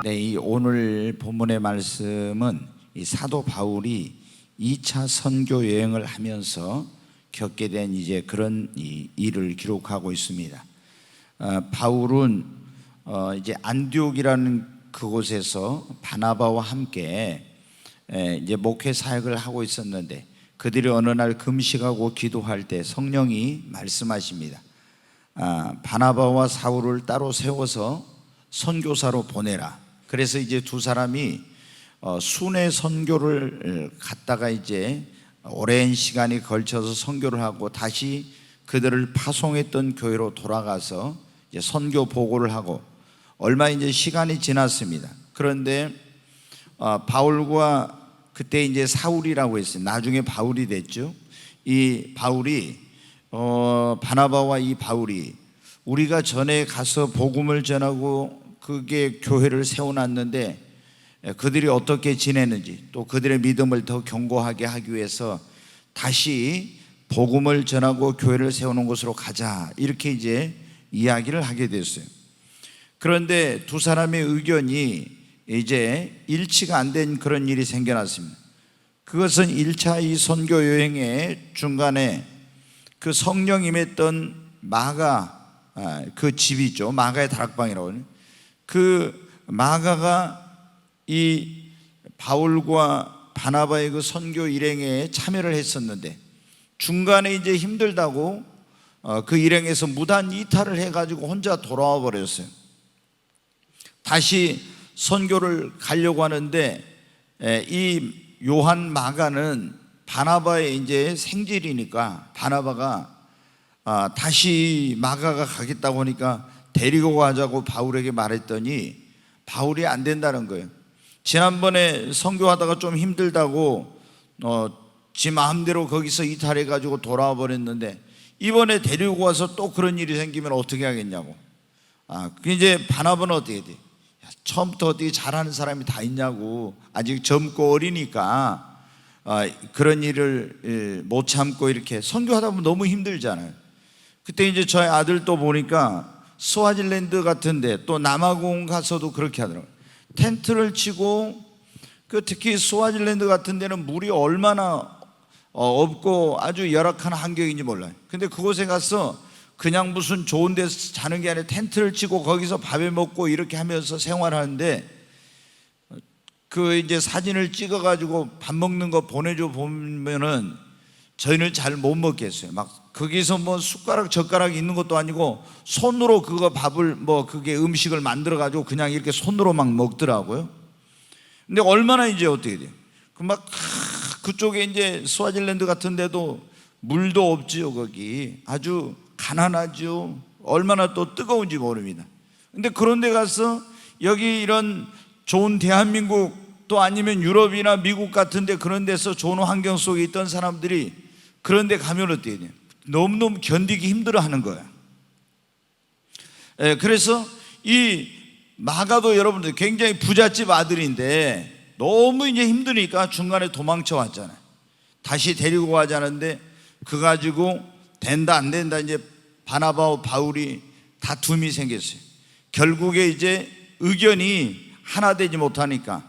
네, 이 오늘 본문의 말씀은 이 사도 바울이 2차 선교 여행을 하면서 겪게 된 이제 그런 일을 기록하고 있습니다. 바울은 이제 안디옥이라는 그곳에서 바나바와 함께 이제 목회 사역을 하고 있었는데, 그들이 어느 날 금식하고 기도할 때 성령이 말씀하십니다. 바나바와 사울을 따로 세워서 선교사로 보내라. 그래서 이제 두 사람이 순회 선교를 갔다가 이제 오랜 시간이 걸쳐서 선교를 하고 다시 그들을 파송했던 교회로 돌아가서 이제 선교 보고를 하고 얼마 이제 시간이 지났습니다. 그런데 바울과 그때 이제 사울이라고 했어요. 나중에 바울이 됐죠. 이 바울이 바나바와 이 바울이 우리가 전에 가서 복음을 전하고 그게 교회를 세워놨는데 그들이 어떻게 지내는지, 또 그들의 믿음을 더 견고하게 하기 위해서 다시 복음을 전하고 교회를 세우는 곳으로 가자, 이렇게 이제 이야기를 하게 됐어요. 그런데 두 사람의 의견이 이제 일치가 안 된 그런 일이 생겨났습니다. 그것은 1차 이 선교 여행의 중간에 그 성령 임했던 마가, 그 집이죠. 마가의 다락방이라고 하는 그 마가가 이 바울과 바나바의 그 선교 일행에 참여를 했었는데, 중간에 이제 힘들다고 그 일행에서 무단 이탈을 해가지고 혼자 돌아와 버렸어요. 다시 선교를 가려고 하는데 이 요한 마가는 바나바의 이제 생질이니까 바나바가 다시 마가가 가겠다고 하니까 데리고 가자고 바울에게 말했더니 바울이 안 된다는 거예요. 지난번에 선교하다가 좀 힘들다고 지 마음대로 거기서 이탈해가지고 돌아와 버렸는데 이번에 데리고 와서 또 그런 일이 생기면 어떻게 하겠냐고. 이제 바나바는 어떻게 돼? 처음부터 어떻게 잘하는 사람이 다 있냐고. 아직 젊고 어리니까 그런 일을 못 참고 이렇게 선교하다 보면 너무 힘들잖아요. 그때 이제 저희 아들도 보니까 스와질랜드 같은데 또 남아공 가서도 그렇게 하더라고요. 텐트를 치고, 특히 스와질랜드 같은 데는 물이 얼마나 없고 아주 열악한 환경인지 몰라요. 근데 그곳에 가서 그냥 무슨 좋은 데서 자는 게 아니라 텐트를 치고 거기서 밥을 먹고 이렇게 하면서 생활하는데, 그 이제 사진을 찍어가지고 밥 먹는 거 보내줘 보면은 저희는 잘 못 먹겠어요. 막 거기서 뭐 숟가락 젓가락 있는 것도 아니고 손으로 그거 밥을 그게 음식을 만들어 가지고 그냥 이렇게 손으로 막 먹더라고요. 근데 얼마나 이제 어떻게 돼요? 그쪽에 이제 스와질랜드 같은 데도 물도 없지요. 거기 아주 가난하죠. 얼마나 또 뜨거운지 모릅니다. 근데 그런 데 가서 여기 이런 좋은 대한민국 또 아니면 유럽이나 미국 같은 데 그런 데서 좋은 환경 속에 있던 사람들이 그런 데 가면 어떻게 돼요? 너무너무 견디기 힘들어 하는 거야. 그래서 이 마가도 여러분들 굉장히 부잣집 아들인데 너무 이제 힘드니까 중간에 도망쳐 왔잖아요. 다시 데리고 가자는데 그 가지고 된다 안 된다 이제 바나바와 바울이 다툼이 생겼어요. 결국에 이제 의견이 하나 되지 못하니까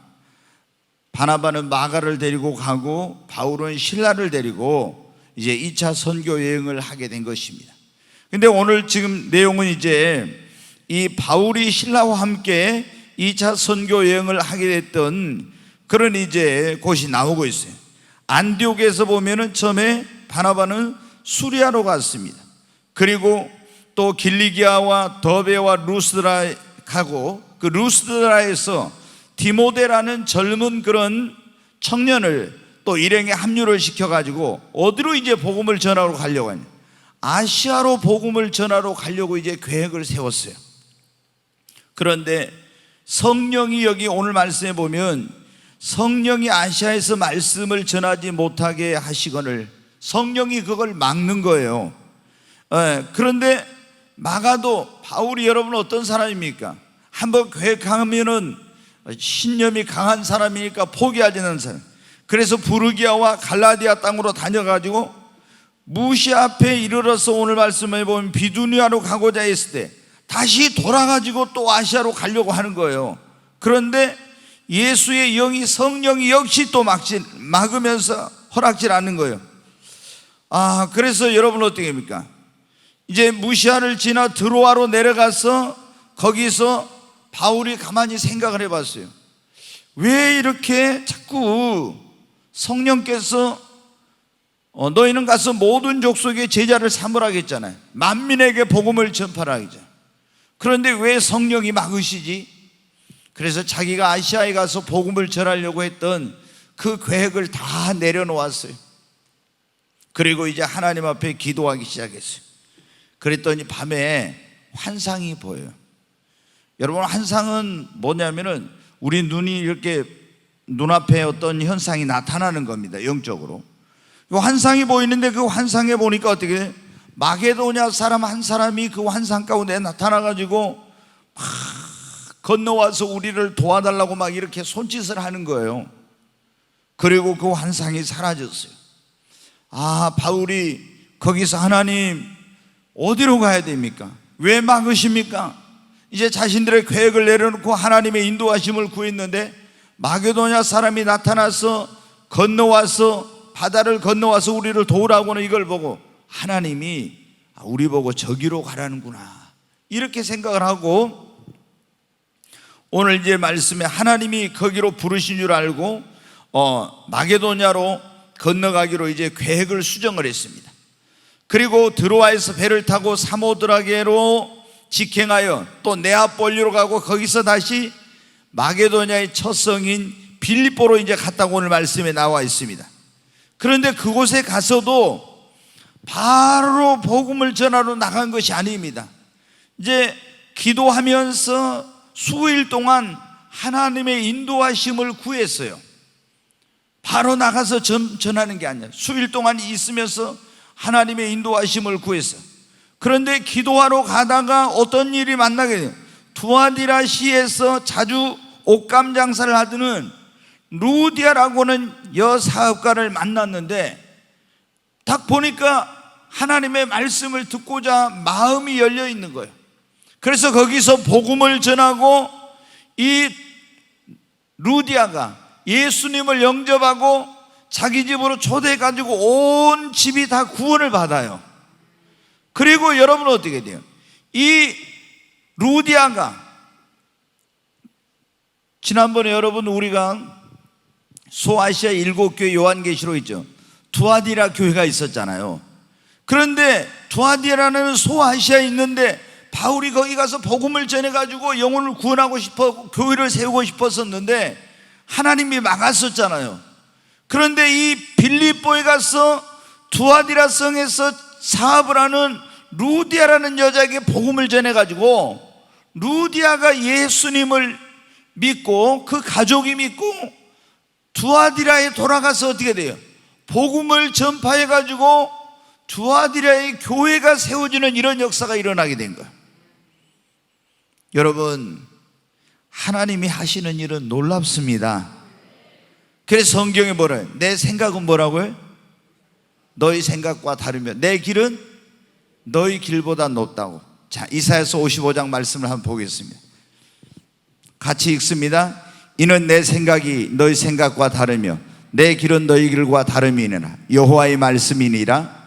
바나바는 마가를 데리고 가고 바울은 실라를 데리고 이제 2차 선교 여행을 하게 된 것입니다. 근데 오늘 지금 내용은 이제 이 바울이 실라와 함께 2차 선교 여행을 하게 됐던 그런 이제 곳이 나오고 있어요. 안디옥에서 보면은 처음에 바나바는 수리아로 갔습니다. 그리고 또 길리기아와 더베와 루스드라 가고, 그 루스드라에서 디모데라는 젊은 그런 청년을 또 일행에 합류를 시켜가지고 어디로 이제 복음을 전하러 가려고 하냐? 아시아로 복음을 전하러 가려고 이제 계획을 세웠어요. 그런데 성령이 여기 오늘 말씀에 보면 성령이 아시아에서 말씀을 전하지 못하게 하시거늘 성령이 그걸 막는 거예요. 그런데 마가도 바울이 여러분 어떤 사람입니까? 한번 교회 가면은 신념이 강한 사람이니까 포기하지 않는 사람. 그래서 부르기아와 갈라디아 땅으로 다녀가지고 무시아 앞에 이르러서 오늘 말씀해 보면 비두니아로 가고자 했을 때 다시 돌아가지고 또 아시아로 가려고 하는 거예요. 그런데 예수의 영이, 성령이 역시 또 막으면서 허락질 않는 거예요. 그래서 여러분 어떻게 합니까? 이제 무시아를 지나 드로아로 내려가서 거기서 바울이 가만히 생각을 해봤어요. 왜 이렇게 자꾸 성령께서 너희는 가서 모든 족속의 제자를 삼으라 했잖아요. 만민에게 복음을 전파라 했잖아요. 그런데 왜 성령이 막으시지? 그래서 자기가 아시아에 가서 복음을 전하려고 했던 그 계획을 다 내려놓았어요. 그리고 이제 하나님 앞에 기도하기 시작했어요. 그랬더니 밤에 환상이 보여요. 여러분, 환상은 뭐냐면은 우리 눈이 이렇게 눈앞에 어떤 현상이 나타나는 겁니다. 영적으로. 그 환상이 보이는데 그 환상에 보니까 어떻게 돼요? 마게도냐 사람 한 사람이 그 환상 가운데 나타나가지고 막 건너와서 우리를 도와달라고 막 이렇게 손짓을 하는 거예요. 그리고 그 환상이 사라졌어요. 바울이 거기서 하나님 어디로 가야 됩니까? 왜 막으십니까? 이제 자신들의 계획을 내려놓고 하나님의 인도하심을 구했는데 마게도냐 사람이 나타나서 건너와서 바다를 건너와서 우리를 도우라고는 이걸 보고 하나님이 우리 보고 저기로 가라는구나 이렇게 생각을 하고 오늘 이제 말씀에 하나님이 거기로 부르신 줄 알고 마게도냐로 건너가기로 이제 계획을 수정을 했습니다. 그리고 드로아에서 배를 타고 사모드라게로 직행하여 또 네아폴리로 가고 거기서 다시 마게도냐의 첫 성인 빌립보로 이제 갔다고 오늘 말씀에 나와 있습니다. 그런데 그곳에 가서도 바로 복음을 전하러 나간 것이 아닙니다. 이제 기도하면서 수일 동안 하나님의 인도하심을 구했어요. 바로 나가서 전하는 게 아니라 수일 동안 있으면서 하나님의 인도하심을 구했어요. 그런데 기도하러 가다가 어떤 일이 만나게 돼요. 두아디라 시에서 자주 옷감 장사를 하던 루디아라고는 여사업가를 만났는데 딱 보니까 하나님의 말씀을 듣고자 마음이 열려 있는 거예요. 그래서 거기서 복음을 전하고 이 루디아가 예수님을 영접하고 자기 집으로 초대해가지고 온 집이 다 구원을 받아요. 그리고 여러분은 어떻게 돼요? 이 루디아가 지난번에 여러분 우리가 소아시아 7교회 요한계시록 있죠. 두아디라 교회가 있었잖아요. 그런데 두아디라는 소아시아에 있는데 바울이 거기 가서 복음을 전해가지고 영혼을 구원하고 싶어 교회를 세우고 싶었었는데 하나님이 막았었잖아요. 그런데 이 빌립보에 가서 두아디라 성에서 사업을 하는 루디아라는 여자에게 복음을 전해가지고 루디아가 예수님을 믿고 그 가족이 믿고 두아디라에 돌아가서 어떻게 돼요? 복음을 전파해가지고 두아디라의 교회가 세워지는 이런 역사가 일어나게 된 거예요. 여러분, 하나님이 하시는 일은 놀랍습니다. 그래서 성경에 뭐래요? 내 생각은 뭐라고요? 너희 생각과 다르며 내 길은 너희 길보다 높다고. 자, 이사야서 55장 말씀을 한번 보겠습니다. 같이 읽습니다. 이는 내 생각이 너희 생각과 다르며 내 길은 너희 길과 다름이니라. 여호와의 말씀이니라.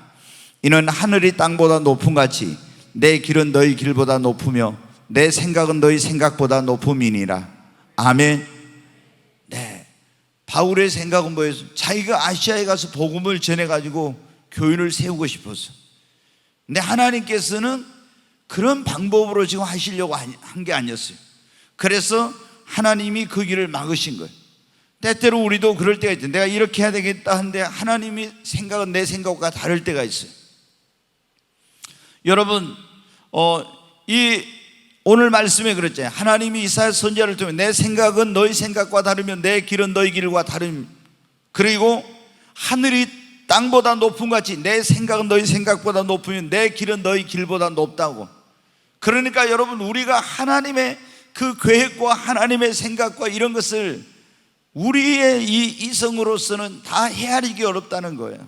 이는 하늘이 땅보다 높음 같이 내 길은 너희 길보다 높으며 내 생각은 너희 생각보다 높음이니라. 아멘. 네, 바울의 생각은 뭐였어요? 자기가 아시아에 가서 복음을 전해가지고 교회를 세우고 싶었어. 근데 하나님께서는 그런 방법으로 지금 하시려고 한 게 아니었어요. 그래서 하나님이 그 길을 막으신 거예요. 때때로 우리도 그럴 때가 있죠. 내가 이렇게 해야 되겠다 하는데 하나님이 생각은 내 생각과 다를 때가 있어요. 여러분, 오늘 말씀에 그랬잖아요. 하나님이 이사야 선지자를 통해 내 생각은 너희 생각과 다르며 내 길은 너희 길과 다름. 그리고 하늘이 땅보다 높은 같이 내 생각은 너희 생각보다 높으면 내 길은 너희 길보다 높다고. 그러니까 여러분, 우리가 하나님의 그 계획과 하나님의 생각과 이런 것을 우리의 이 이성으로서는 다 헤아리기 어렵다는 거예요.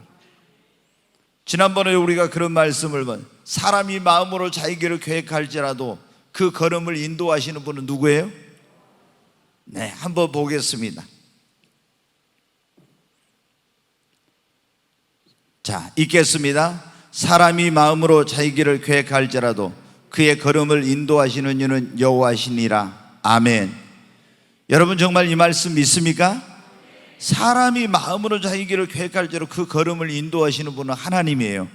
지난번에 우리가 그런 말씀을 사람이 마음으로 자기 길을 계획할지라도 그 걸음을 인도하시는 분은 누구예요? 네, 한번 보겠습니다. 자, 읽겠습니다. 사람이 마음으로 자기 길을 계획할지라도 그의 걸음을 인도하시는 이는 여호와시니라. 아멘. 여러분, 정말 이 말씀 믿습니까? 사람이 마음으로 자기 길을 계획할지라도 그 걸음을 인도하시는 분은 하나님이에요.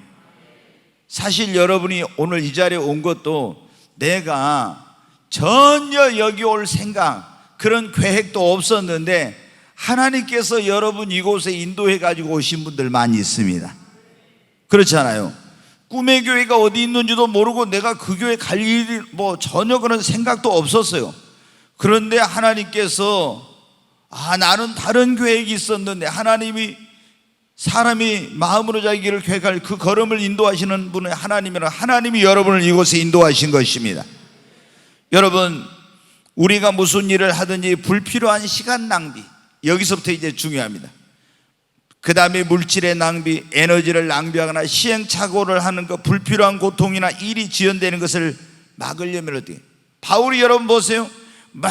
사실 여러분이 오늘 이 자리에 온 것도 내가 전혀 여기 올 생각, 그런 계획도 없었는데 하나님께서 여러분 이곳에 인도해 가지고 오신 분들 많이 있습니다. 그렇잖아요. 꿈의 교회가 어디 있는지도 모르고 내가 그 교회 갈 일이 전혀 그런 생각도 없었어요. 그런데 하나님께서 나는 다른 계획이 있었는데, 하나님이 사람이 마음으로 자기 길을 계획할 그 걸음을 인도하시는 분은 하나님이라, 하나님이 여러분을 이곳에 인도하신 것입니다. 여러분, 우리가 무슨 일을 하든지 불필요한 시간 낭비, 여기서부터 이제 중요합니다. 그 다음에 물질의 낭비, 에너지를 낭비하거나 시행착오를 하는 것, 불필요한 고통이나 일이 지연되는 것을 막으려면 어떻게? 바울이 여러분 보세요. 막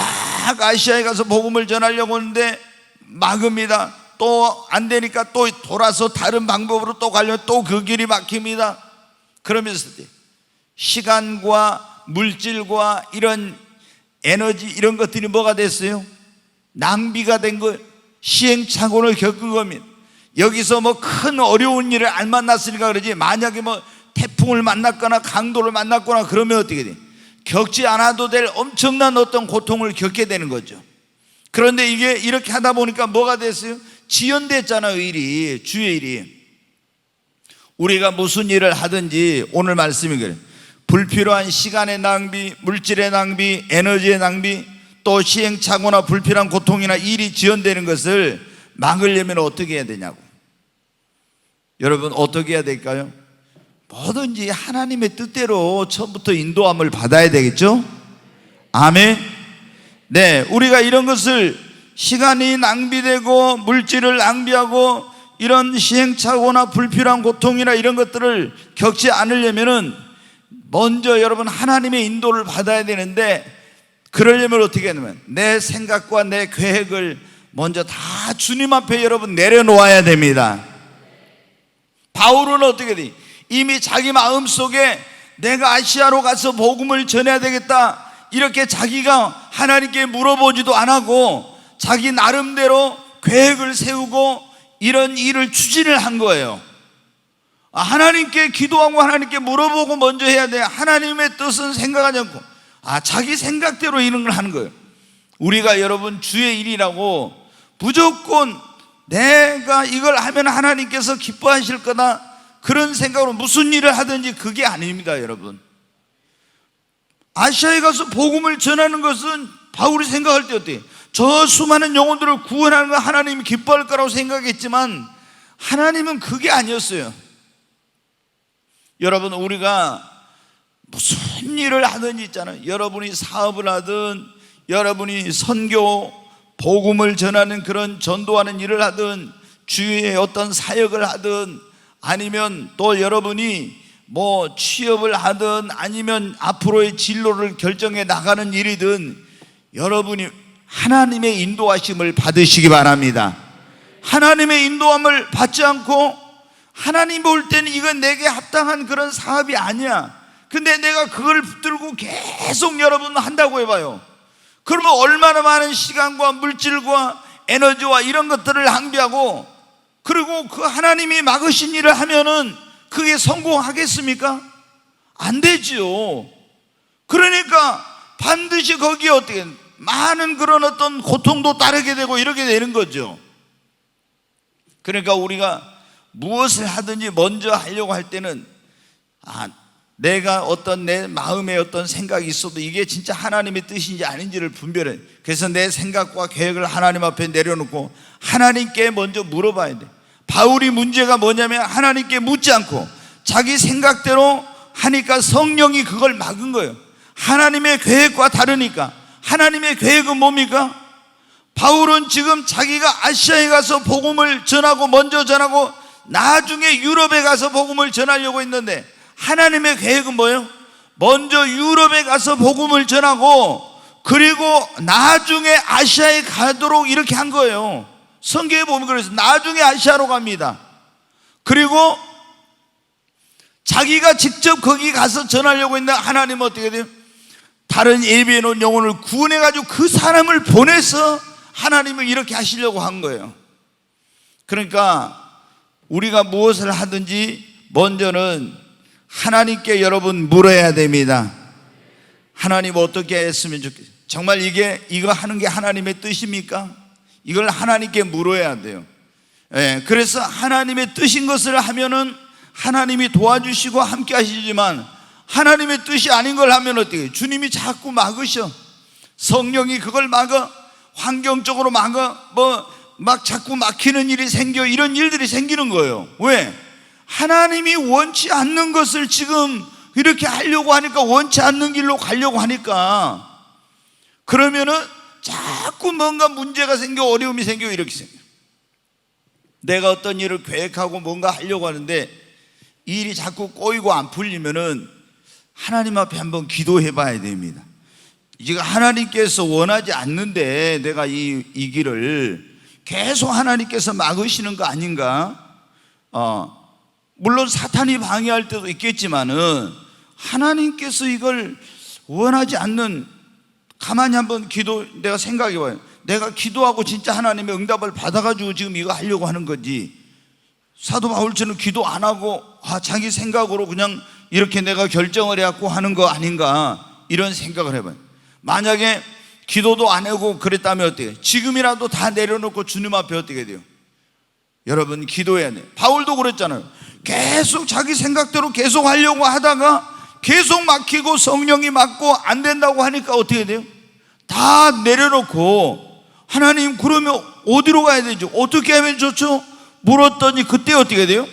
아시아에 가서 복음을 전하려고 하는데 막읍니다. 또 안 되니까 또 돌아서 다른 방법으로 또 가려면 또 그 길이 막힙니다. 그러면서 시간과 물질과 이런 에너지, 이런 것들이 뭐가 됐어요? 낭비가 된 거예요. 시행착오를 겪은 겁니다. 여기서 큰 어려운 일을 안 만났으니까 그러지, 만약에 태풍을 만났거나 강도를 만났거나 그러면 어떻게 돼? 겪지 않아도 될 엄청난 어떤 고통을 겪게 되는 거죠. 그런데 이게 이렇게 하다 보니까 뭐가 됐어요? 지연됐잖아요. 일이, 주의 일이. 우리가 무슨 일을 하든지 오늘 말씀이 그래요. 불필요한 시간의 낭비, 물질의 낭비, 에너지의 낭비, 또 시행착오나 불필요한 고통이나 일이 지연되는 것을 막으려면 어떻게 해야 되냐고. 여러분, 어떻게 해야 될까요? 뭐든지 하나님의 뜻대로 처음부터 인도함을 받아야 되겠죠? 아멘. 네, 우리가 이런 것을, 시간이 낭비되고 물질을 낭비하고 이런 시행착오나 불필요한 고통이나 이런 것들을 겪지 않으려면은 먼저 여러분 하나님의 인도를 받아야 되는데, 그러려면 어떻게 하냐면 내 생각과 내 계획을 먼저 다 주님 앞에 여러분 내려놓아야 됩니다. 바울은 어떻게 돼? 이미 자기 마음속에 내가 아시아로 가서 복음을 전해야 되겠다, 이렇게 자기가 하나님께 물어보지도 안 하고 자기 나름대로 계획을 세우고 이런 일을 추진을 한 거예요. 하나님께 기도하고 하나님께 물어보고 먼저 해야 돼. 하나님의 뜻은 생각하지 않고 자기 생각대로 이런 걸 하는 거예요. 우리가 여러분 주의 일이라고 무조건 내가 이걸 하면 하나님께서 기뻐하실 거다, 그런 생각으로 무슨 일을 하든지 그게 아닙니다. 여러분, 아시아에 가서 복음을 전하는 것은 바울이 생각할 때 어때요? 저 수많은 영혼들을 구원하는 거 하나님이 기뻐할 거라고 생각했지만 하나님은 그게 아니었어요. 여러분, 우리가 무슨 일을 하든지 있잖아요. 여러분이 사업을 하든, 여러분이 선교, 복음을 전하는 그런 전도하는 일을 하든, 주위에 어떤 사역을 하든, 아니면 또 여러분이 취업을 하든, 아니면 앞으로의 진로를 결정해 나가는 일이든, 여러분이 하나님의 인도하심을 받으시기 바랍니다. 하나님의 인도함을 받지 않고 하나님 볼 때는 이건 내게 합당한 그런 사업이 아니야, 근데 내가 그걸 붙들고 계속 여러분 한다고 해봐요. 그러면 얼마나 많은 시간과 물질과 에너지와 이런 것들을 낭비하고, 그리고 그 하나님이 막으신 일을 하면은 그게 성공하겠습니까? 안 되지요. 그러니까 반드시 거기에 어떻게 많은 그런 어떤 고통도 따르게 되고 이렇게 되는 거죠. 그러니까 우리가 무엇을 하든지 먼저 하려고 할 때는 내가 어떤 내 마음에 어떤 생각이 있어도 이게 진짜 하나님의 뜻인지 아닌지를 분별해. 그래서 내 생각과 계획을 하나님 앞에 내려놓고 하나님께 먼저 물어봐야 돼. 바울이 문제가 뭐냐면 하나님께 묻지 않고 자기 생각대로 하니까 성령이 그걸 막은 거예요. 하나님의 계획과 다르니까. 하나님의 계획은 뭡니까? 바울은 지금 자기가 아시아에 가서 복음을 전하고 먼저 전하고 나중에 유럽에 가서 복음을 전하려고 했는데, 하나님의 계획은 뭐예요? 먼저 유럽에 가서 복음을 전하고 그리고 나중에 아시아에 가도록 이렇게 한 거예요. 성경에 보면 그래서 나중에 아시아로 갑니다. 그리고 자기가 직접 거기 가서 전하려고 했는데 하나님은 어떻게 돼요? 다른 예비해 놓은 영혼을 구원해 가지고 그 사람을 보내서 하나님을 이렇게 하시려고 한 거예요. 그러니까 우리가 무엇을 하든지 먼저는 하나님께 여러분 물어야 됩니다. 하나님 어떻게 했으면 좋겠어요? 정말 이거 하는 게 하나님의 뜻입니까? 이걸 하나님께 물어야 돼요. 그래서 하나님의 뜻인 것을 하면은 하나님이 도와주시고 함께 하시지만, 하나님의 뜻이 아닌 걸 하면 어떻게 해요? 주님이 자꾸 막으셔. 성령이 그걸 막아. 환경적으로 막아. 막 자꾸 막히는 일이 생겨. 이런 일들이 생기는 거예요. 왜? 하나님이 원치 않는 것을 지금 이렇게 하려고 하니까, 원치 않는 길로 가려고 하니까, 그러면은 자꾸 뭔가 문제가 생겨, 어려움이 생겨, 이렇게 생겨. 내가 어떤 일을 계획하고 뭔가 하려고 하는데 이 일이 자꾸 꼬이고 안 풀리면은 하나님 앞에 한번 기도해 봐야 됩니다. 지금 하나님께서 원하지 않는데 내가 이 길을 계속 하나님께서 막으시는 거 아닌가? 물론 사탄이 방해할 때도 있겠지만은 하나님께서 이걸 원하지 않는, 가만히 한번 내가 생각해 봐요. 내가 기도하고 진짜 하나님의 응답을 받아가지고 지금 이거 하려고 하는 건지, 사도 바울처럼 기도 안 하고 자기 생각으로 그냥 이렇게 내가 결정을 해갖고 하는 거 아닌가, 이런 생각을 해봐요. 만약에 기도도 안 하고 그랬다면 어떻게 해요? 지금이라도 다 내려놓고 주님 앞에 어떻게 돼요? 여러분 기도해야 돼요. 바울도 그랬잖아요. 계속 자기 생각대로 계속 하려고 하다가 계속 막히고 성령이 막고 안 된다고 하니까 어떻게 돼요? 다 내려놓고 하나님 그러면 어디로 가야 되죠? 어떻게 하면 좋죠? 물었더니 그때 어떻게 돼요?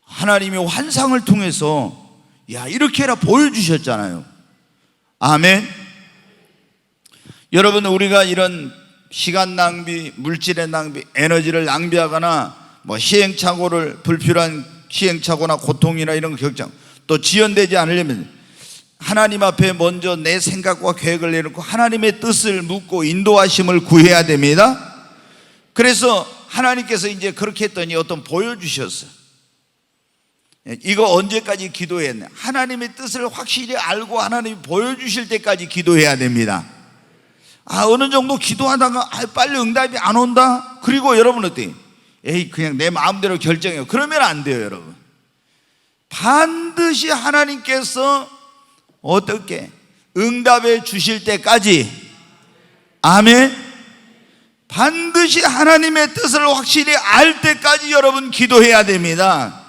하나님이 환상을 통해서 이렇게 해라 보여주셨잖아요. 아멘. 여러분, 우리가 이런 시간 낭비, 물질의 낭비, 에너지를 낭비하거나 불필요한 시행착오나 고통이나 이런 거 겪지 않고 또 지연되지 않으려면 하나님 앞에 먼저 내 생각과 계획을 내놓고 하나님의 뜻을 묻고 인도하심을 구해야 됩니다. 그래서 하나님께서 이제 그렇게 했더니 보여주셨어요. 이거 언제까지 기도해야 했냐? 하나님의 뜻을 확실히 알고 하나님이 보여주실 때까지 기도해야 됩니다. 어느 정도 기도하다가 빨리 응답이 안 온다? 그리고 여러분 어때요? 그냥 내 마음대로 결정해요. 그러면 안 돼요, 여러분. 반드시 하나님께서 어떻게 응답해 주실 때까지, 아멘, 반드시 하나님의 뜻을 확실히 알 때까지 여러분 기도해야 됩니다.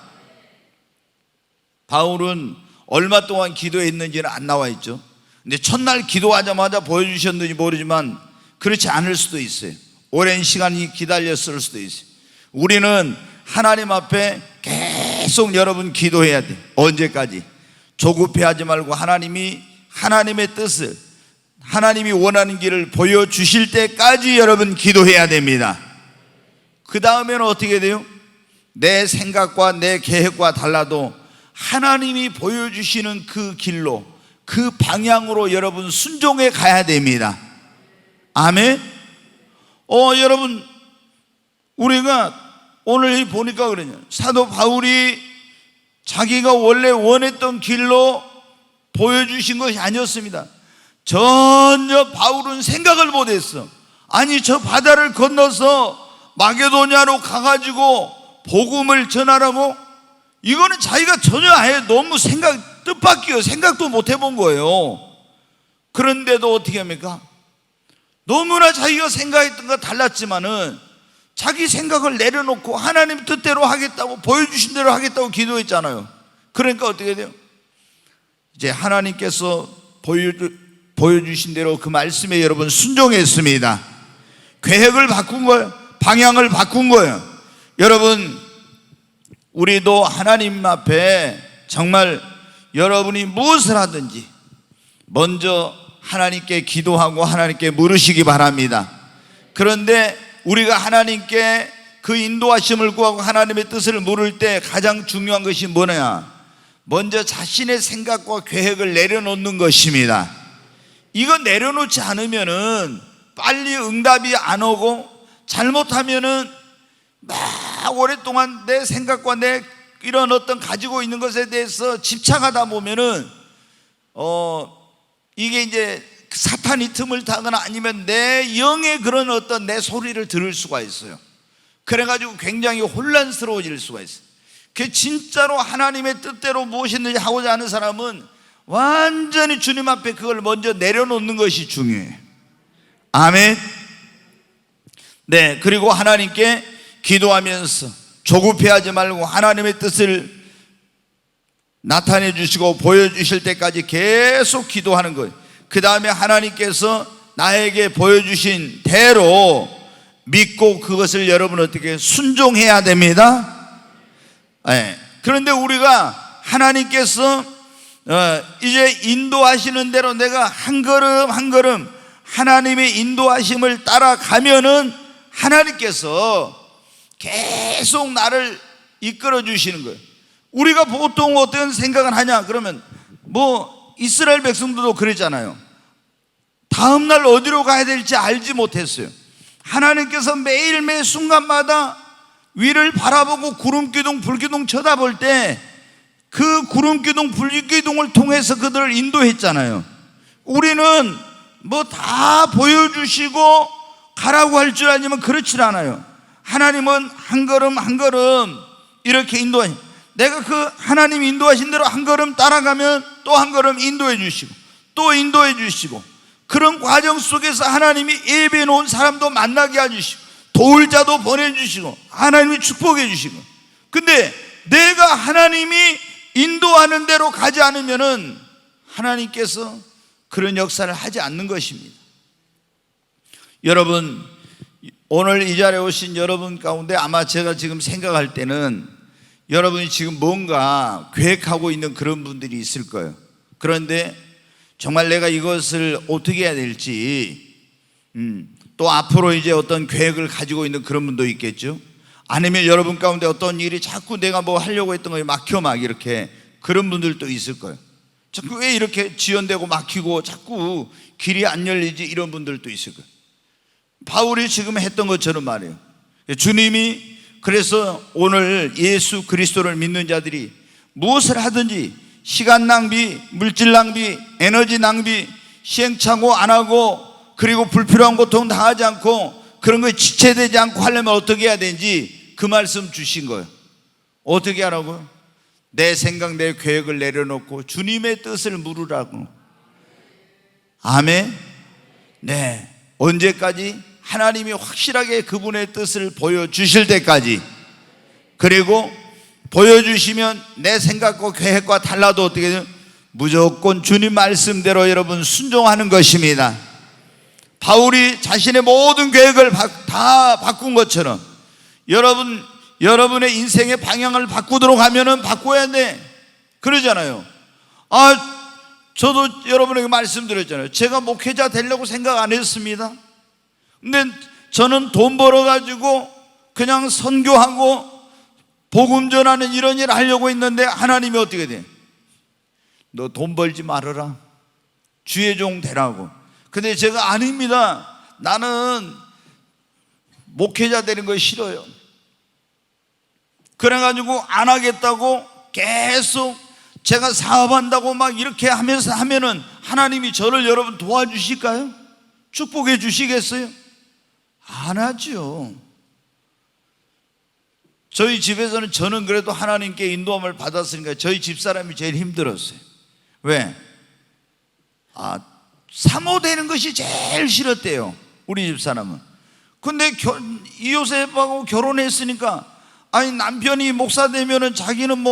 바울은 얼마 동안 기도했는지는 안 나와 있죠. 근데 첫날 기도하자마자 보여주셨는지 모르지만 그렇지 않을 수도 있어요. 오랜 시간이 기다렸을 수도 있어요. 우리는 하나님 앞에 계속 여러분 기도해야 돼. 언제까지? 조급해하지 말고 하나님의 뜻을, 하나님이 원하는 길을 보여주실 때까지 여러분 기도해야 됩니다. 그 다음에는 어떻게 돼요? 내 생각과 내 계획과 달라도 하나님이 보여주시는 그 길로, 그 방향으로 여러분 순종해 가야 됩니다. 아멘. 여러분, 우리가 오늘 보니까 그러냐, 사도 바울이 자기가 원래 원했던 길로 보여주신 것이 아니었습니다. 전혀 바울은 생각을 못했어. 아니, 저 바다를 건너서 마게도냐로 가가지고 복음을 전하라고? 이거는 자기가 전혀 너무 뜻밖이에요. 생각도 못 해본 거예요. 그런데도 어떻게 합니까? 너무나 자기가 생각했던 거 달랐지만은 자기 생각을 내려놓고 하나님 뜻대로 하겠다고, 보여주신 대로 하겠다고 기도했잖아요. 그러니까 어떻게 돼요? 이제 하나님께서 보여주신 대로 그 말씀에 여러분 순종했습니다. 계획을 바꾼 거예요. 방향을 바꾼 거예요. 여러분, 우리도 하나님 앞에 정말 여러분이 무엇을 하든지 먼저 하나님께 기도하고 하나님께 물으시기 바랍니다. 그런데 우리가 하나님께 그 인도하심을 구하고 하나님의 뜻을 물을 때 가장 중요한 것이 뭐냐? 먼저 자신의 생각과 계획을 내려놓는 것입니다. 이거 내려놓지 않으면은 빨리 응답이 안 오고, 잘못하면은 막 오랫동안 내 생각과 내 이런 어떤 가지고 있는 것에 대해서 집착하다 보면은 이게 이제 사탄이 틈을 타거나 아니면 내 영의 그런 어떤 내 소리를 들을 수가 있어요. 그래가지고 굉장히 혼란스러워질 수가 있어요. 그 진짜로 하나님의 뜻대로 무엇이든지 하고자 하는 사람은 완전히 주님 앞에 그걸 먼저 내려놓는 것이 중요해요. 아멘. 네, 그리고 하나님께 기도하면서 조급해하지 말고 하나님의 뜻을 나타내 주시고 보여주실 때까지 계속 기도하는 거예요. 그 다음에 하나님께서 나에게 보여주신 대로 믿고 그것을 여러분 어떻게 순종해야 됩니다. 네. 그런데 우리가 하나님께서 이제 인도하시는 대로 내가 한 걸음 한 걸음 하나님의 인도하심을 따라가면은 하나님께서 계속 나를 이끌어 주시는 거예요. 우리가 보통 어떤 생각을 하냐 그러면 이스라엘 백성들도 그랬잖아요. 다음날 어디로 가야 될지 알지 못했어요. 하나님께서 매일매일 순간마다 위를 바라보고 구름기둥 불기둥 쳐다볼 때 그 구름기둥 불기둥을 통해서 그들을 인도했잖아요. 우리는 다 보여주시고 가라고 할 줄 알지만 그렇지 않아요. 하나님은 한 걸음 한 걸음 이렇게 인도하니, 내가 그 하나님 인도하신 대로 한 걸음 따라가면 또 한 걸음 인도해 주시고 또 인도해 주시고, 그런 과정 속에서 하나님이 예배해 놓은 사람도 만나게 해주시고 도울 자도 보내주시고 하나님이 축복해 주시고, 근데 내가 하나님이 인도하는 대로 가지 않으면은 하나님께서 그런 역사를 하지 않는 것입니다. 여러분, 오늘 이 자리에 오신 여러분 가운데 아마 제가 지금 생각할 때는 여러분이 지금 뭔가 계획하고 있는 그런 분들이 있을 거예요. 그런데 정말 내가 이것을 어떻게 해야 될지, 또 앞으로 이제 어떤 계획을 가지고 있는 그런 분도 있겠죠. 아니면 여러분 가운데 어떤 일이 자꾸 내가 하려고 했던 거에 막혀 이렇게 그런 분들도 있을 거예요. 자꾸 왜 이렇게 지연되고 막히고 자꾸 길이 안 열리지, 이런 분들도 있을 거예요. 바울이 지금 했던 것처럼 말이에요. 주님이 그래서 오늘 예수 그리스도를 믿는 자들이 무엇을 하든지 시간 낭비, 물질 낭비, 에너지 낭비, 시행착오 안 하고, 그리고 불필요한 고통 당하지 않고 그런 거에 지체되지 않고 하려면 어떻게 해야 되는지 그 말씀 주신 거예요. 어떻게 하라고요? 내 생각 내 계획을 내려놓고 주님의 뜻을 물으라고. 아멘. 네, 언제까지? 하나님이 확실하게 그분의 뜻을 보여주실 때까지. 그리고 보여주시면 내 생각과 계획과 달라도 어떻게 돼요? 무조건 주님 말씀대로 여러분 순종하는 것입니다. 바울이 자신의 모든 계획을 다 바꾼 것처럼 여러분의 인생의 방향을 바꾸도록 하면은 바꿔야 돼. 그러잖아요. 저도 여러분에게 말씀드렸잖아요. 제가 목회자 되려고 생각 안 했습니다. 근데 저는 돈 벌어가지고 그냥 선교하고 복음 전하는 이런 일을 하려고 했는데 하나님이 어떻게 돼? 너 돈 벌지 말아라, 주의 종 되라고. 근데 제가 아닙니다, 나는 목회자 되는 거 싫어요. 그래가지고 안 하겠다고 계속 제가 사업한다고 이렇게 하면은 하나님이 저를 여러분 도와주실까요? 축복해 주시겠어요? 안 하죠. 저희 집에서는 저는 그래도 하나님께 인도함을 받았으니까 저희 집사람이 제일 힘들었어요. 왜? 사모되는 것이 제일 싫었대요, 우리 집사람은. 근데 이요셉하고 결혼했으니까 남편이 목사 되면은 자기는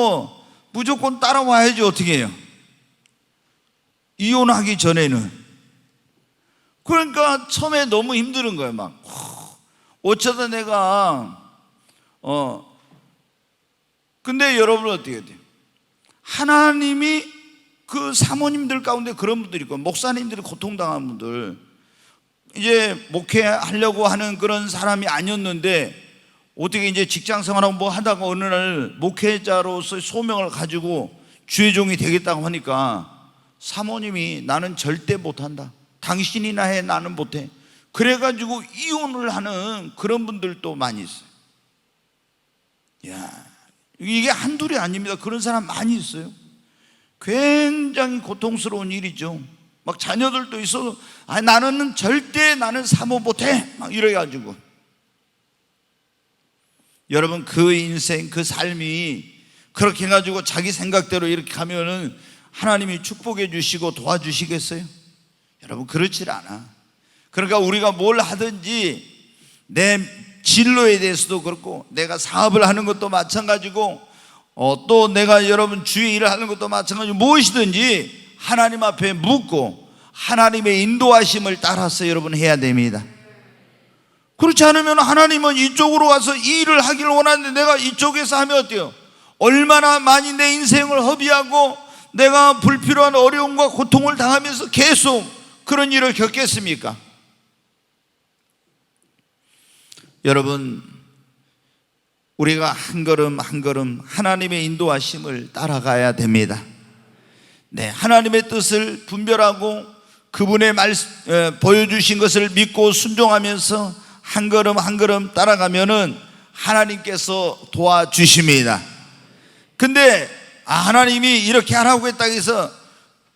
무조건 따라와야지. 어떻게 해요? 이혼하기 전에는. 그러니까 처음에 너무 힘든 거예요. 어쩌다 내가 근데 여러분 어떻게 돼요? 하나님이 그 사모님들 가운데 그런 분들이 있고, 목사님들이 고통당한 분들, 이제 목회하려고 하는 그런 사람이 아니었는데 어떻게 이제 직장 생활하고 뭐 하다가 어느 날 목회자로서의 소명을 가지고 주의 종이 되겠다고 하니까 사모님이 나는 절대 못한다, 당신이나 해, 나는 못해, 그래가지고 이혼을 하는 그런 분들도 많이 있어요. 야, 이게 한둘이 아닙니다. 그런 사람 많이 있어요. 굉장히 고통스러운 일이죠. 막 자녀들도 있어도 나는 절대 나는 사모 못해 막 이래가지고. 여러분, 그 인생 그 삶이 그렇게 해가지고 자기 생각대로 이렇게 가면은 하나님이 축복해 주시고 도와주시겠어요? 여러분, 그렇질 않아. 그러니까 우리가 뭘 하든지 내 진로에 대해서도 그렇고, 내가 사업을 하는 것도 마찬가지고, 또 내가 여러분 주의 일을 하는 것도 마찬가지고, 무엇이든지 하나님 앞에 묻고 하나님의 인도하심을 따라서 여러분 해야 됩니다. 그렇지 않으면 하나님은 이쪽으로 와서 이 일을 하기를 원하는데 내가 이쪽에서 하면 어때요? 얼마나 많이 내 인생을 허비하고 내가 불필요한 어려움과 고통을 당하면서 계속 그런 일을 겪겠습니까? 여러분, 우리가 한 걸음 한 걸음 하나님의 인도하심을 따라가야 됩니다. 네, 하나님의 뜻을 분별하고 그분의 보여주신 것을 믿고 순종하면서 한 걸음 한 걸음 따라가면은 하나님께서 도와주십니다. 근데 하나님이 이렇게 하라고 했다고 해서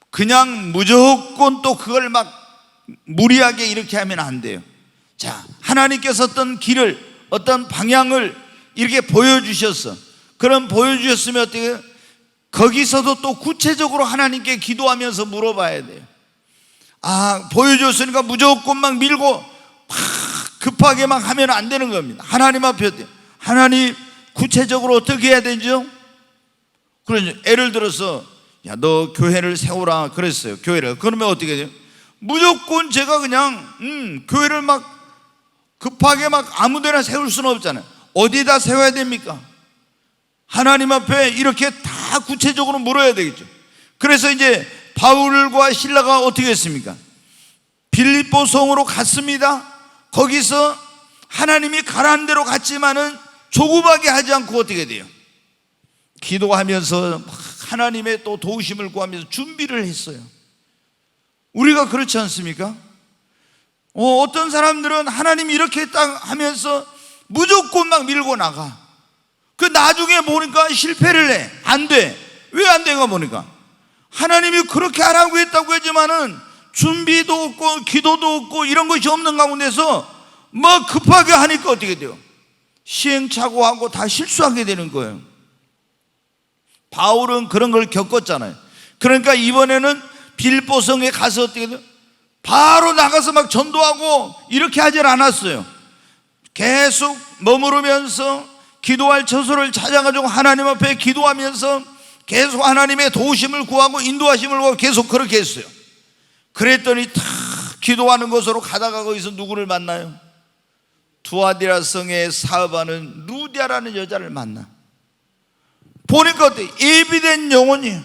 그냥 무조건 또 그걸 막 무리하게 이렇게 하면 안 돼요. 자, 하나님께서 어떤 길을, 어떤 방향을 이렇게 보여주셨어. 그럼 보여주셨으면 어떻게 해요? 거기서도 또 구체적으로 하나님께 기도하면서 물어봐야 돼요. 보여줬으니까 무조건 막 밀고 막 급하게 막 하면 안 되는 겁니다. 하나님 앞에 하나님 구체적으로 어떻게 해야 되죠? 그러죠. 예를 들어서 야, 너 교회를 세우라 그랬어요. 교회를. 그러면 어떻게 돼요? 무조건 제가 그냥 교회를 막 급하게 막 아무데나 세울 수는 없잖아요. 어디다 세워야 됩니까? 하나님 앞에 이렇게 다 구체적으로 물어야 되겠죠. 그래서 이제 바울과 실라가 어떻게 했습니까? 빌립보 성으로 갔습니다. 거기서 하나님이 가라는 대로 갔지만은 조급하게 하지 않고 어떻게 돼요? 기도하면서 하나님의 또 도우심을 구하면서 준비를 했어요. 우리가 그렇지 않습니까? 어떤 사람들은 하나님이 이렇게 딱 하면서 무조건 막 밀고 나가. 그 나중에 보니까 실패를 해. 안 돼. 왜 안 돼가 보니까 하나님이 그렇게 하라고 했다고 했지만은 준비도 없고 기도도 없고 이런 것이 없는 가운데서 뭐 급하게 하니까 어떻게 돼요? 시행착오하고 다 실수하게 되는 거예요. 바울은 그런 걸 겪었잖아요. 그러니까 이번에는 빌립보성에 가서 어떻게 돼요? 바로 나가서 막 전도하고 이렇게 하질 않았어요. 계속 머무르면서 기도할 처소를 찾아가지고 하나님 앞에 기도하면서 계속 하나님의 도우심을 구하고 인도하심을 구하고 계속 그렇게 했어요. 그랬더니 다 기도하는 곳으로 가다가 거기서 누구를 만나요? 두아디라 성에 사업하는 루디아라는 여자를 만나. 보니까 어때? 예비된 영혼이에요.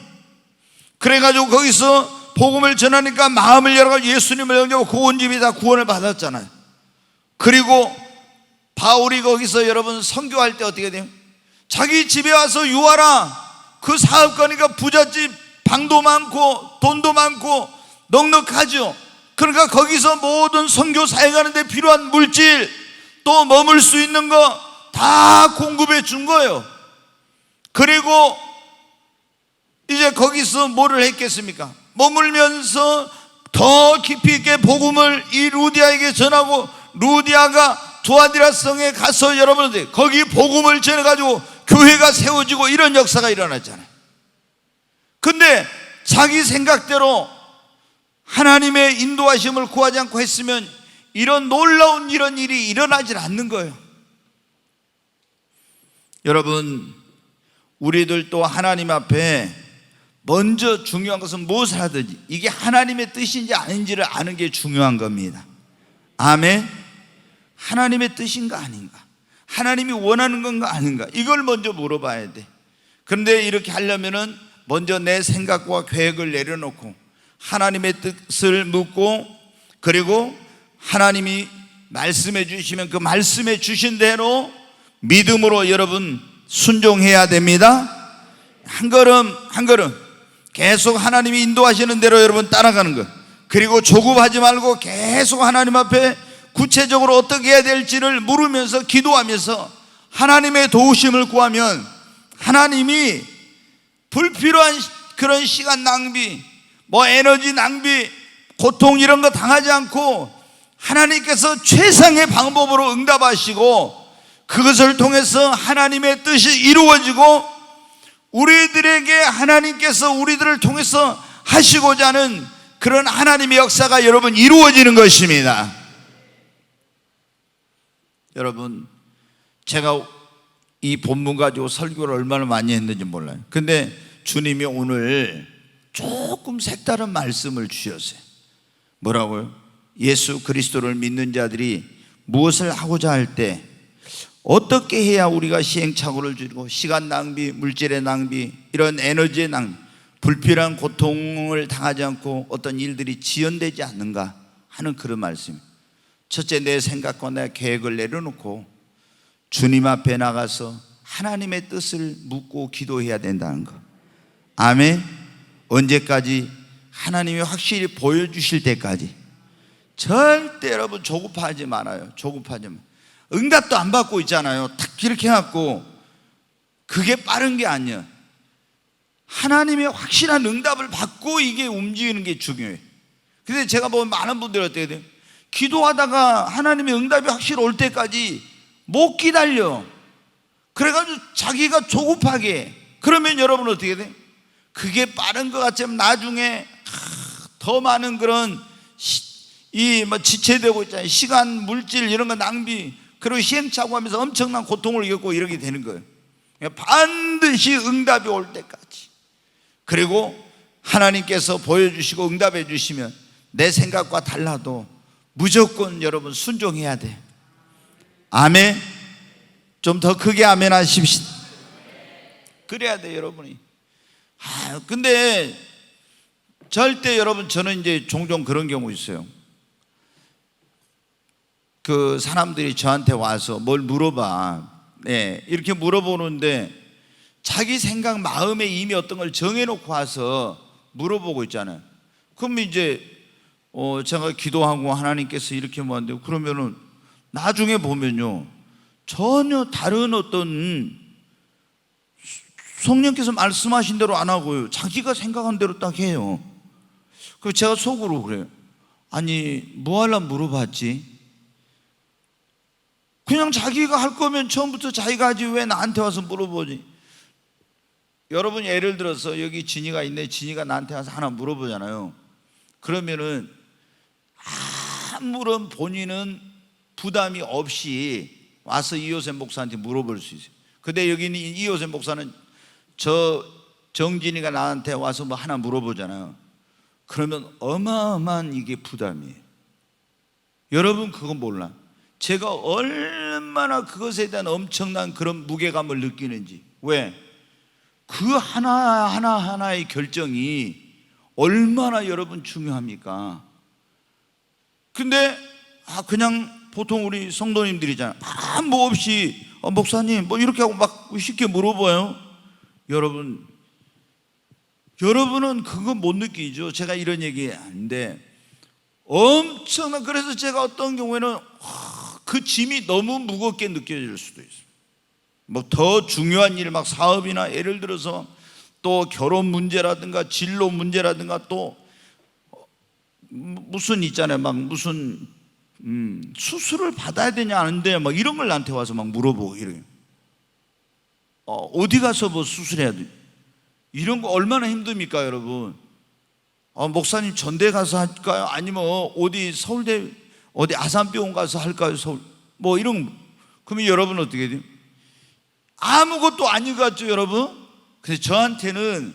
그래가지고 거기서 복음을 전하니까 마음을 열어가지고 예수님을 영접하고 그 온 집이 다 구원을 받았잖아요. 그리고 바울이 거기서 여러분 선교할 때 어떻게 돼요? 자기 집에 와서 유하라. 그 사업가니까 부잣집, 방도 많고 돈도 많고 넉넉하죠. 그러니까 거기서 모든 선교 사역하는 가는데 필요한 물질, 또 머물 수 있는 거 다 공급해 준 거예요. 그리고 이제 거기서 뭐를 했겠습니까? 머물면서 더 깊이 있게 복음을 이 루디아에게 전하고, 루디아가 두아디라 성에 가서 여러분들 거기 복음을 전해가지고 교회가 세워지고 이런 역사가 일어났잖아요. 근데 자기 생각대로 하나님의 인도하심을 구하지 않고 했으면 이런 놀라운 이런 일이 일어나질 않는 거예요. 여러분, 우리들 또 하나님 앞에 먼저 중요한 것은 무엇을 하든지 이게 하나님의 뜻인지 아닌지를 아는 게 중요한 겁니다. 아멘. 하나님의 뜻인가 아닌가, 하나님이 원하는 건가 아닌가, 이걸 먼저 물어봐야 돼. 그런데 이렇게 하려면은 먼저 내 생각과 계획을 내려놓고 하나님의 뜻을 묻고, 그리고 하나님이 말씀해 주시면 그 말씀해 주신 대로 믿음으로 여러분 순종해야 됩니다. 한 걸음 한 걸음 계속 하나님이 인도하시는 대로 여러분 따라가는 것. 그리고 조급하지 말고 계속 하나님 앞에 구체적으로 어떻게 해야 될지를 물으면서 기도하면서 하나님의 도우심을 구하면 하나님이 불필요한 그런 시간 낭비, 에너지 낭비, 고통 이런 거 당하지 않고 하나님께서 최상의 방법으로 응답하시고, 그것을 통해서 하나님의 뜻이 이루어지고 우리들에게 하나님께서 우리들을 통해서 하시고자 하는 그런 하나님의 역사가 여러분 이루어지는 것입니다. 여러분, 제가 이 본문 가지고 설교를 얼마나 많이 했는지 몰라요. 근데 주님이 오늘 조금 색다른 말씀을 주셨어요. 뭐라고요? 예수 그리스도를 믿는 자들이 무엇을 하고자 할 때 어떻게 해야 우리가 시행착오를 줄이고 시간 낭비, 물질의 낭비, 이런 에너지의 낭비, 불필요한 고통을 당하지 않고 어떤 일들이 지연되지 않는가 하는 그런 말씀입니다. 첫째, 내 생각과 내 계획을 내려놓고 주님 앞에 나가서 하나님의 뜻을 묻고 기도해야 된다는 것. 아멘. 언제까지? 하나님이 확실히 보여주실 때까지. 절대 여러분 조급하지 말아요. 조급하지 마. 응답도 안 받고 있잖아요. 탁 이렇게 해갖고 그게 빠른 게 아니야. 하나님의 확실한 응답을 받고 이게 움직이는 게 중요해. 근데 제가 보면 많은 분들이 어떻게 돼요? 기도하다가 하나님의 응답이 확실히 올 때까지 못 기다려. 그래가지고 자기가 조급하게. 그러면 여러분 어떻게 돼? 그게 빠른 것 같지만 나중에 더 많은 그런 지체되고 있잖아요. 시간, 물질 이런 거 낭비, 그리고 시행착오하면서 엄청난 고통을 겪고 이렇게 되는 거예요. 반드시 응답이 올 때까지. 그리고 하나님께서 보여주시고 응답해 주시면 내 생각과 달라도 무조건 여러분 순종해야 돼. 아멘. 좀 더 크게 아멘 하십시오. 그래야 돼 여러분이. 근데 절대 여러분, 저는 이제 종종 그런 경우 있어요. 그 사람들이 저한테 와서 뭘 물어봐. 네, 이렇게 물어보는데 자기 생각 마음에 이미 어떤 걸 정해놓고 와서 물어보고 있잖아요. 그럼 이제 제가 기도하고 하나님께서 이렇게 뭐한대요. 그러면은 나중에 보면요, 전혀 다른 어떤 성령께서 말씀하신 대로 안 하고요, 자기가 생각한 대로 딱 해요. 그래서 제가 속으로 그래요. 아니, 뭐 하려고 물어봤지? 그냥 자기가 할 거면 처음부터 자기가 하지 왜 나한테 와서 물어보지? 여러분, 예를 들어서 여기 진이가 있네. 진이가 나한테 와서 하나 물어보잖아요. 그러면은 아무런 본인은 부담이 없이 와서 이호셉 목사한테 물어볼 수 있어요. 근데 여기 있는 이호셉 목사는 저 정진이가 나한테 와서 뭐 하나 물어보잖아요. 그러면 어마어마한 이게 부담이에요. 여러분, 그건 몰라. 제가 얼마나 그것에 대한 엄청난 그런 무게감을 느끼는지. 왜? 그 하나하나의 결정이 얼마나 여러분 중요합니까? 근데 그냥 보통 우리 성도님들이잖아요. 뭐 없이 목사님 뭐 이렇게 하고 막 쉽게 물어봐요. 여러분은 그거 못 느끼죠. 제가 이런 얘기 아닌데 엄청난, 그래서 제가 어떤 경우에는 그 짐이 너무 무겁게 느껴질 수도 있어요. 뭐 더 중요한 일, 막 사업이나 예를 들어서 또 결혼 문제라든가 진로 문제라든가 또 무슨 있잖아요. 막 무슨 수술을 받아야 되냐 하는데 막 이런 걸 나한테 와서 막 물어보고 이래요. 어디 가서 뭐 수술해야 돼? 이런 거 얼마나 힘듭니까 여러분? 목사님 전대 가서 할까요? 아니면 어디 서울대 어디 아산병원 가서 할까요? 서울 뭐 이런 거. 그러면 여러분 어떻게 돼요? 아무것도 아닌 것 같죠 여러분? 그래서 저한테는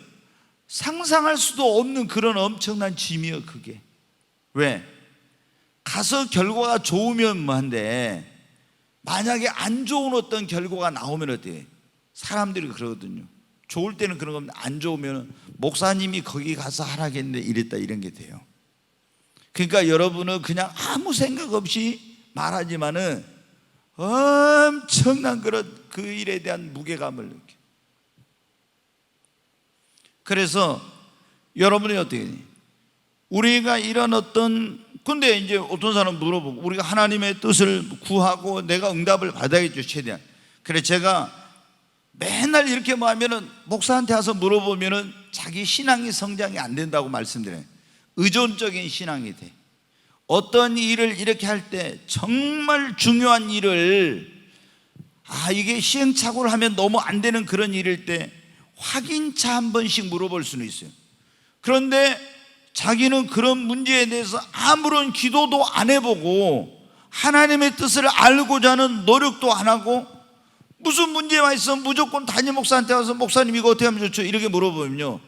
상상할 수도 없는 그런 엄청난 짐이에요 그게. 왜? 가서 결과가 좋으면 뭐한데 만약에 안 좋은 어떤 결과가 나오면 어때요? 사람들이 그러거든요. 좋을 때는 그런 겁니다. 안 좋으면 목사님이 거기 가서 하라겠네 이랬다 이런 게 돼요. 그러니까 여러분은 그냥 아무 생각 없이 말하지만은 엄청난 그런 그 일에 대한 무게감을 느껴요. 그래서 여러분이 어떻게 해요? 우리가 이런 근데 이제 어떤 사람 물어보고 우리가 하나님의 뜻을 구하고 내가 응답을 받아야겠죠, 최대한. 그래 제가 맨날 이렇게 뭐 하면은 목사한테 와서 물어보면은 자기 신앙이 성장이 안 된다고 말씀드려요. 의존적인 신앙이 돼. 어떤 일을 이렇게 할 때 정말 중요한 일을 이게 시행착오를 하면 너무 안 되는 그런 일일 때 확인차 한 번씩 물어볼 수는 있어요. 그런데 자기는 그런 문제에 대해서 아무런 기도도 안 해보고 하나님의 뜻을 알고자 하는 노력도 안 하고 무슨 문제가 있으면 무조건 담임 목사한테 와서 목사님 이거 어떻게 하면 좋죠? 이렇게 물어보면요,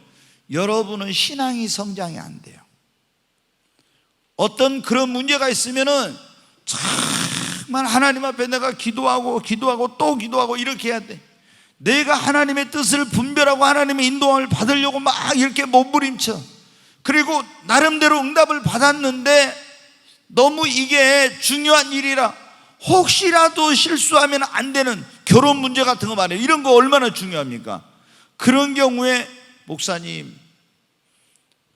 여러분은 신앙이 성장이 안 돼요. 어떤 그런 문제가 있으면은 정말 하나님 앞에 내가 기도하고 또 기도하고 이렇게 해야 돼. 내가 하나님의 뜻을 분별하고 하나님의 인도함을 받으려고 막 이렇게 몸부림쳐. 그리고 나름대로 응답을 받았는데 너무 이게 중요한 일이라 혹시라도 실수하면 안 되는 결혼 문제 같은 거 말이에요. 이런 거 얼마나 중요합니까? 그런 경우에 목사님,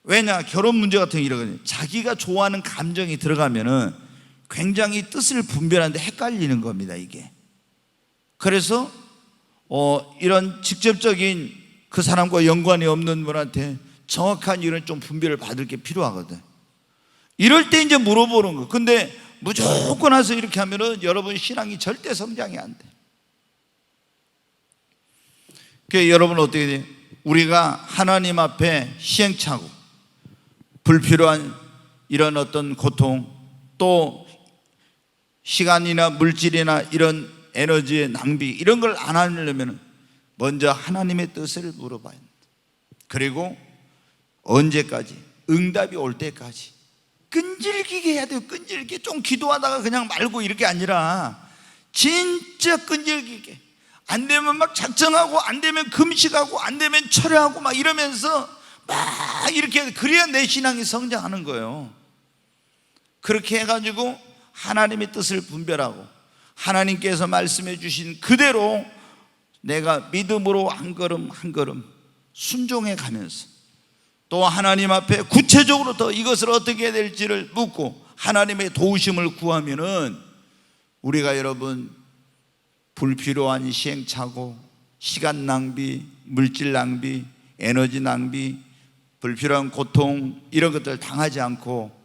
왜냐, 결혼 문제 같은 거 이러거든요. 자기가 좋아하는 감정이 들어가면은 굉장히 뜻을 분별하는데 헷갈리는 겁니다, 이게. 그래서 이런 직접적인 그 사람과 연관이 없는 분한테 정확한 이런 좀 분별을 받을 게 필요하거든. 이럴 때 이제 물어보는 거. 근데 무조건 와서 이렇게 하면은 여러분 신앙이 절대 성장이 안 돼. 그래서 여러분 어떻게 돼요? 우리가 하나님 앞에 시행착오, 불필요한 이런 어떤 고통, 또 시간이나 물질이나 이런 에너지의 낭비, 이런 걸 안 하려면 먼저 하나님의 뜻을 물어봐야 합니다. 그리고 언제까지? 응답이 올 때까지 끈질기게 해야 돼요. 끈질기게. 좀 기도하다가 그냥 말고 이렇게 아니라 진짜 끈질기게. 안 되면 막 작정하고, 안 되면 금식하고, 안 되면 철회하고 막 이러면서 막 이렇게, 그래야 내 신앙이 성장하는 거예요. 그렇게 해가지고 하나님의 뜻을 분별하고 하나님께서 말씀해 주신 그대로 내가 믿음으로 한 걸음 한 걸음 순종해 가면서 또 하나님 앞에 구체적으로 더 이것을 어떻게 해야 될지를 묻고 하나님의 도우심을 구하면은 우리가 여러분 불필요한 시행착오, 시간 낭비, 물질 낭비, 에너지 낭비, 불필요한 고통, 이런 것들 당하지 않고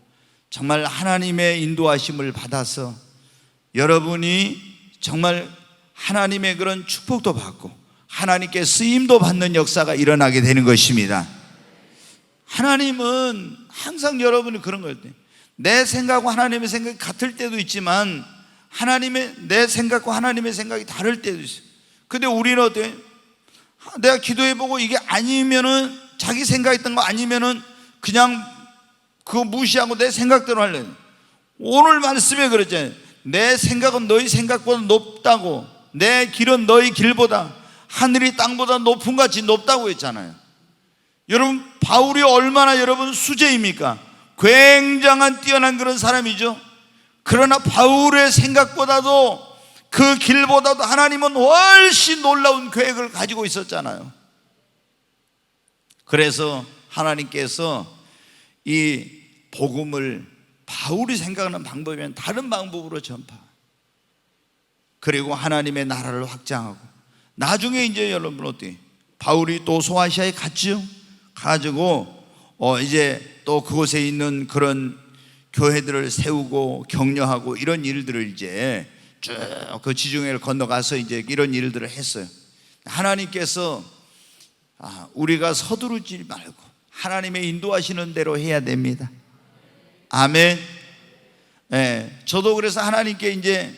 정말 하나님의 인도하심을 받아서 여러분이 정말 하나님의 그런 축복도 받고 하나님께 쓰임도 받는 역사가 일어나게 되는 것입니다. 하나님은 항상 여러분이 그런 거예요. 내 생각과 하나님의 생각이 같을 때도 있지만 내 생각과 하나님의 생각이 다를 때도 있어요. 근데 우리는 어때요? 내가 기도해보고 이게 아니면은, 자기 생각했던 거 아니면은 그냥 그거 무시하고 내 생각대로 하려고. 오늘 말씀에 그랬잖아요. 내 생각은 너희 생각보다 높다고, 내 길은 너희 길보다, 하늘이 땅보다 높은 같이 높다고 했잖아요. 여러분, 바울이 얼마나 여러분 수제입니까? 굉장한 뛰어난 그런 사람이죠. 그러나 바울의 생각보다도, 그 길보다도 하나님은 훨씬 놀라운 계획을 가지고 있었잖아요. 그래서 하나님께서 이 복음을 바울이 생각하는 방법이면 다른 방법으로 전파, 그리고 하나님의 나라를 확장하고, 나중에 이제 여러분 어때요? 바울이 또 소아시아에 갔죠. 가지고 이제 또 그곳에 있는 그런 교회들을 세우고 격려하고 이런 일들을 이제 쭉 그 지중해를 건너가서 이제 이런 일들을 했어요. 하나님께서 우리가 서두르지 말고 하나님의 인도하시는 대로 해야 됩니다. 아멘. 네, 저도 그래서 하나님께 이제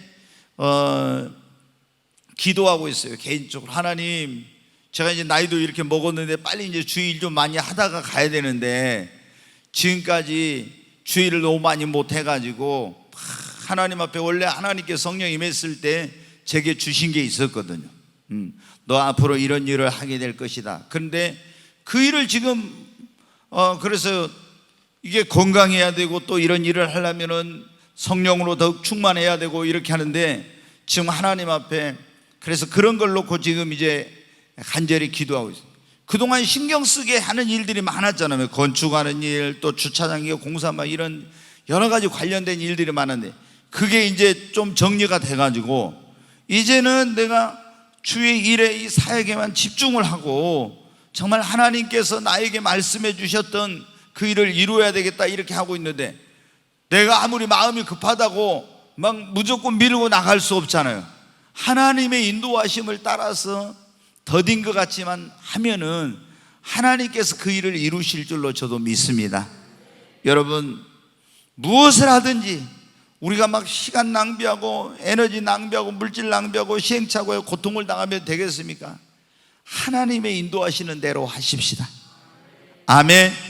기도하고 있어요. 개인적으로, 하나님, 제가 이제 나이도 이렇게 먹었는데 빨리 이제 주일 좀 많이 하다가 가야 되는데 지금까지 주일을 너무 많이 못 해가지고, 하나님 앞에 원래 하나님께 성령 임했을 때 제게 주신 게 있었거든요. 너 앞으로 이런 일을 하게 될 것이다. 그런데 그 일을 지금 그래서 이게 건강해야 되고 또 이런 일을 하려면은 성령으로 더욱 충만해야 되고 이렇게 하는데 지금 하나님 앞에 그래서 그런 걸 놓고 지금 이제 간절히 기도하고 있어요. 그동안 신경 쓰게 하는 일들이 많았잖아요. 건축하는 일, 또 주차장 공사 막 이런 여러 가지 관련된 일들이 많은데 그게 이제 좀 정리가 돼가지고 이제는 내가 주의 일에 이 사역에만 집중을 하고 정말 하나님께서 나에게 말씀해 주셨던 그 일을 이루어야 되겠다 이렇게 하고 있는데 내가 아무리 마음이 급하다고 막 무조건 밀고 나갈 수 없잖아요. 하나님의 인도하심을 따라서 더딘 것 같지만 하면은 하나님께서 그 일을 이루실 줄로 저도 믿습니다. 여러분 무엇을 하든지 우리가 막 시간 낭비하고 에너지 낭비하고 물질 낭비하고 시행착오에 고통을 당하면 되겠습니까? 하나님의 인도하시는 대로 하십시다. 아멘.